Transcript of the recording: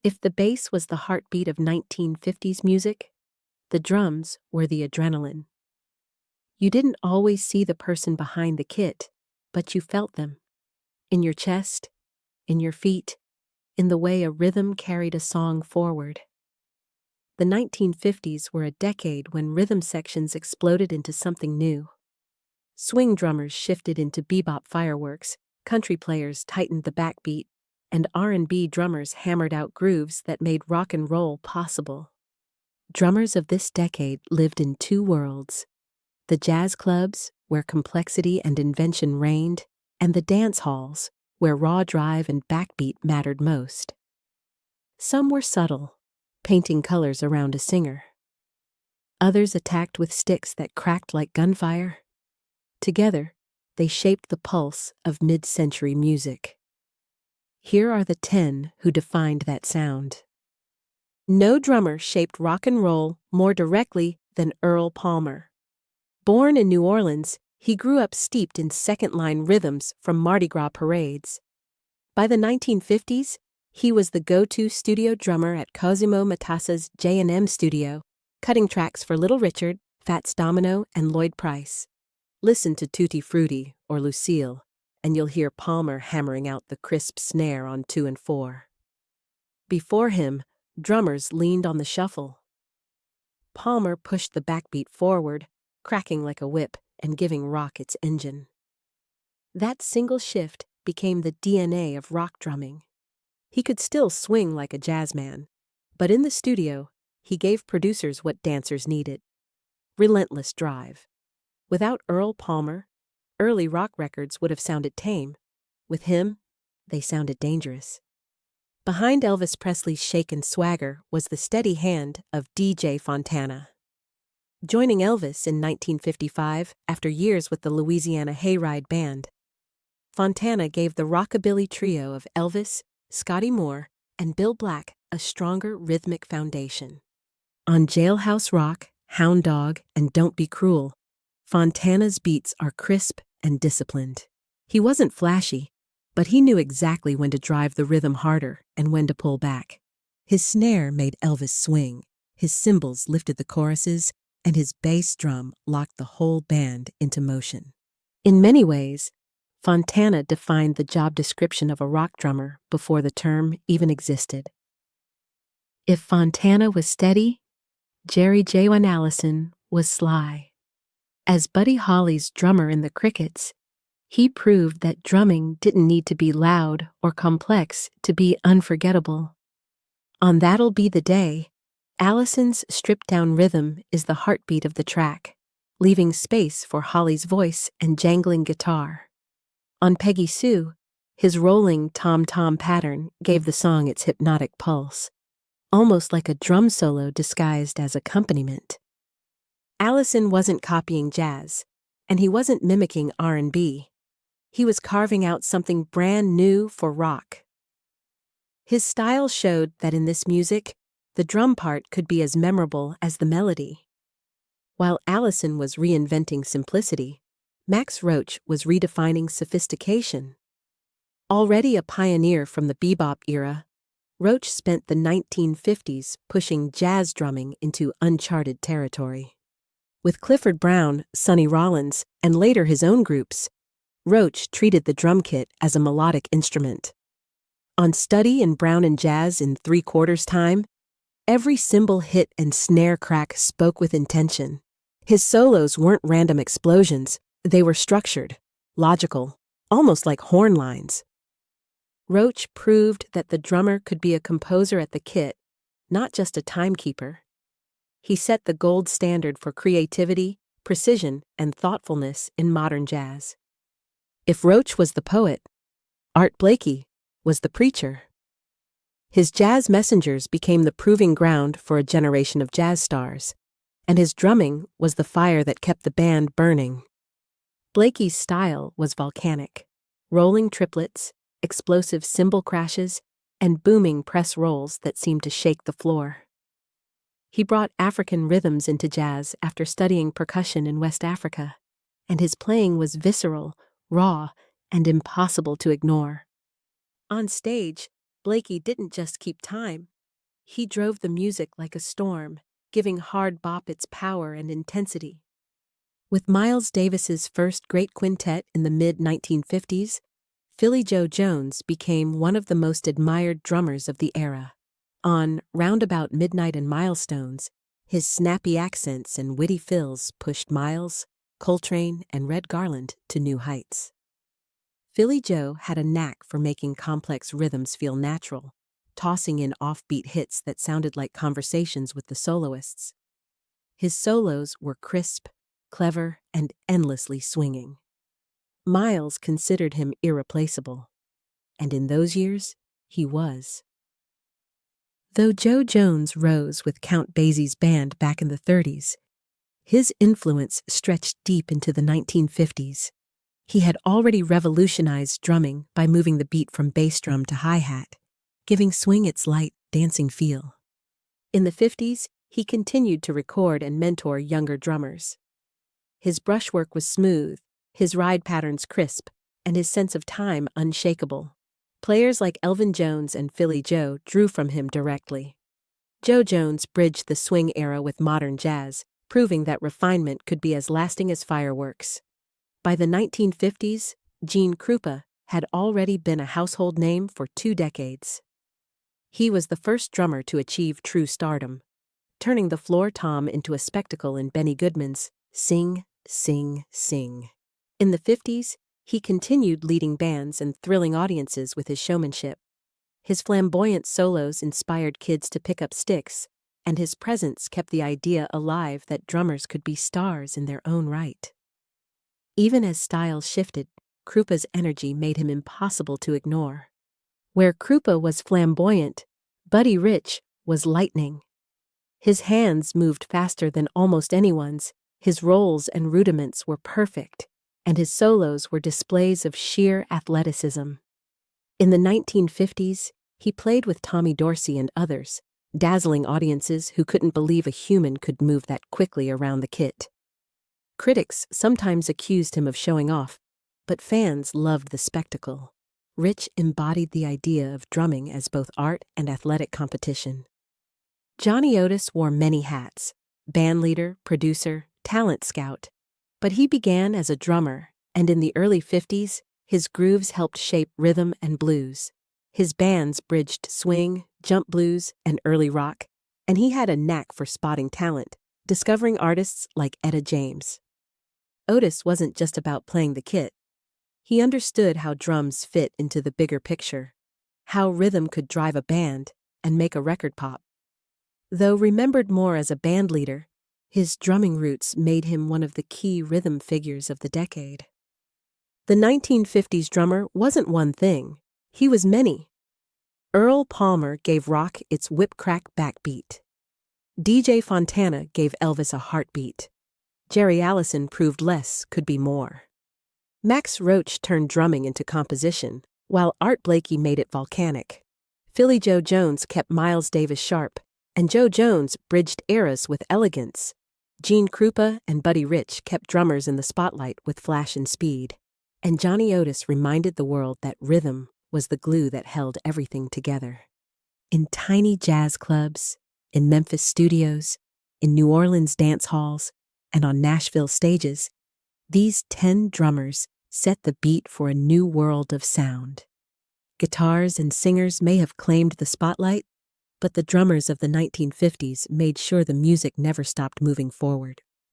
If the bass was the heartbeat of 1950s music, the drums were the adrenaline. You didn't always see the person behind the kit, but you felt them. In your chest, in your feet, in the way a rhythm carried a song forward. The 1950s were a decade when rhythm sections exploded into something new. Swing drummers shifted into bebop fireworks, country players tightened the backbeat, and R&B drummers hammered out grooves that made rock and roll possible. Drummers of this decade lived in two worlds: the jazz clubs, where complexity and invention reigned, and the dance halls, where raw drive and backbeat mattered most. Some were subtle, painting colors around a singer. Others attacked with sticks that cracked like gunfire. Together, they shaped the pulse of mid-century music. Here are the 10 who defined that sound. No drummer shaped rock and roll more directly than Earl Palmer. Born in New Orleans, he grew up steeped in second-line rhythms from Mardi Gras parades. By the 1950s, he was the go-to studio drummer at Cosimo Matassa's J&M studio, cutting tracks for Little Richard, Fats Domino, and Lloyd Price. Listen to Tutti Frutti or Lucille, and you'll hear Palmer hammering out the crisp snare on 2 and 4. Before him, drummers leaned on the shuffle. Palmer pushed the backbeat forward, cracking like a whip and giving rock its engine. That single shift became the DNA of rock drumming. He could still swing like a jazz man, but in the studio, he gave producers what dancers needed: relentless drive. Without Earl Palmer, early rock records would have sounded tame. With him, they sounded dangerous. Behind Elvis Presley's shaken swagger was the steady hand of DJ Fontana. Joining Elvis in 1955 after years with the Louisiana Hayride Band, Fontana gave the rockabilly trio of Elvis, Scotty Moore, and Bill Black a stronger rhythmic foundation. On Jailhouse Rock, Hound Dog, and Don't Be Cruel, Fontana's beats are crisp and disciplined. He wasn't flashy, but he knew exactly when to drive the rhythm harder and when to pull back. His snare made Elvis swing, his cymbals lifted the choruses, and his bass drum locked the whole band into motion. In many ways, Fontana defined the job description of a rock drummer before the term even existed. If Fontana was steady, Jerry J1 Allison was sly. As Buddy Holly's drummer in the Crickets, he proved that drumming didn't need to be loud or complex to be unforgettable. On That'll Be the Day, Allison's stripped-down rhythm is the heartbeat of the track, leaving space for Holly's voice and jangling guitar. On Peggy Sue, his rolling tom-tom pattern gave the song its hypnotic pulse, almost like a drum solo disguised as accompaniment. Allison wasn't copying jazz, and he wasn't mimicking R&B. He was carving out something brand new for rock. His style showed that in this music, the drum part could be as memorable as the melody. While Allison was reinventing simplicity, Max Roach was redefining sophistication. Already a pioneer from the bebop era, Roach spent the 1950s pushing jazz drumming into uncharted territory. With Clifford Brown, Sonny Rollins, and later his own groups, Roach treated the drum kit as a melodic instrument. On Study and Brown and Jazz in 3/4 time, every cymbal hit and snare crack spoke with intention. His solos weren't random explosions, they were structured, logical, almost like horn lines. Roach proved that the drummer could be a composer at the kit, not just a timekeeper. He set the gold standard for creativity, precision, and thoughtfulness in modern jazz. If Roach was the poet, Art Blakey was the preacher. His jazz messengers became the proving ground for a generation of jazz stars, and his drumming was the fire that kept the band burning. Blakey's style was volcanic: rolling triplets, explosive cymbal crashes, and booming press rolls that seemed to shake the floor. He brought African rhythms into jazz after studying percussion in West Africa, and his playing was visceral, raw, and impossible to ignore. On stage, Blakey didn't just keep time. He drove the music like a storm, giving Hard Bop its power and intensity. With Miles Davis's first great quintet in the mid-1950s, Philly Joe Jones became one of the most admired drummers of the era. On Roundabout Midnight and Milestones, his snappy accents and witty fills pushed Miles, Coltrane, and Red Garland to new heights. Philly Joe had a knack for making complex rhythms feel natural, tossing in offbeat hits that sounded like conversations with the soloists. His solos were crisp, clever, and endlessly swinging. Miles considered him irreplaceable, and in those years, he was. Though Joe Jones rose with Count Basie's band back in the 30s, his influence stretched deep into the 1950s. He had already revolutionized drumming by moving the beat from bass drum to hi-hat, giving swing its light, dancing feel. In the 50s, he continued to record and mentor younger drummers. His brushwork was smooth, his ride patterns crisp, and his sense of time unshakable. Players like Elvin Jones and Philly Joe drew from him directly. Joe Jones bridged the swing era with modern jazz, proving that refinement could be as lasting as fireworks. By the 1950s, Gene Krupa had already been a household name for 2 decades. He was the first drummer to achieve true stardom, turning the floor tom into a spectacle in Benny Goodman's Sing, Sing, Sing. In the 50s, he continued leading bands and thrilling audiences with his showmanship. His flamboyant solos inspired kids to pick up sticks, and his presence kept the idea alive that drummers could be stars in their own right. Even as styles shifted, Krupa's energy made him impossible to ignore. Where Krupa was flamboyant, Buddy Rich was lightning. His hands moved faster than almost anyone's, his rolls and rudiments were perfect, and his solos were displays of sheer athleticism. In the 1950s, he played with Tommy Dorsey and others, dazzling audiences who couldn't believe a human could move that quickly around the kit. Critics sometimes accused him of showing off, but fans loved the spectacle. Rich embodied the idea of drumming as both art and athletic competition. Johnny Otis wore many hats: bandleader, producer, talent scout. But he began as a drummer, and in the early 50s, his grooves helped shape rhythm and blues. His bands bridged swing, jump blues, and early rock, and he had a knack for spotting talent, discovering artists like Etta James. Otis wasn't just about playing the kit. He understood how drums fit into the bigger picture, how rhythm could drive a band and make a record pop. Though remembered more as a band leader, his drumming roots made him one of the key rhythm figures of the decade. The 1950s drummer wasn't one thing, he was many. Earl Palmer gave rock its whip-crack backbeat. DJ Fontana gave Elvis a heartbeat. Jerry Allison proved less could be more. Max Roach turned drumming into composition, while Art Blakey made it volcanic. Philly Joe Jones kept Miles Davis sharp, and Joe Jones bridged eras with elegance. Gene Krupa and Buddy Rich kept drummers in the spotlight with flash and speed. And Johnny Otis reminded the world that rhythm was the glue that held everything together. In tiny jazz clubs, in Memphis studios, in New Orleans dance halls, and on Nashville stages, these 10 drummers set the beat for a new world of sound. Guitars and singers may have claimed the spotlight, but the drummers of the 1950s made sure the music never stopped moving forward.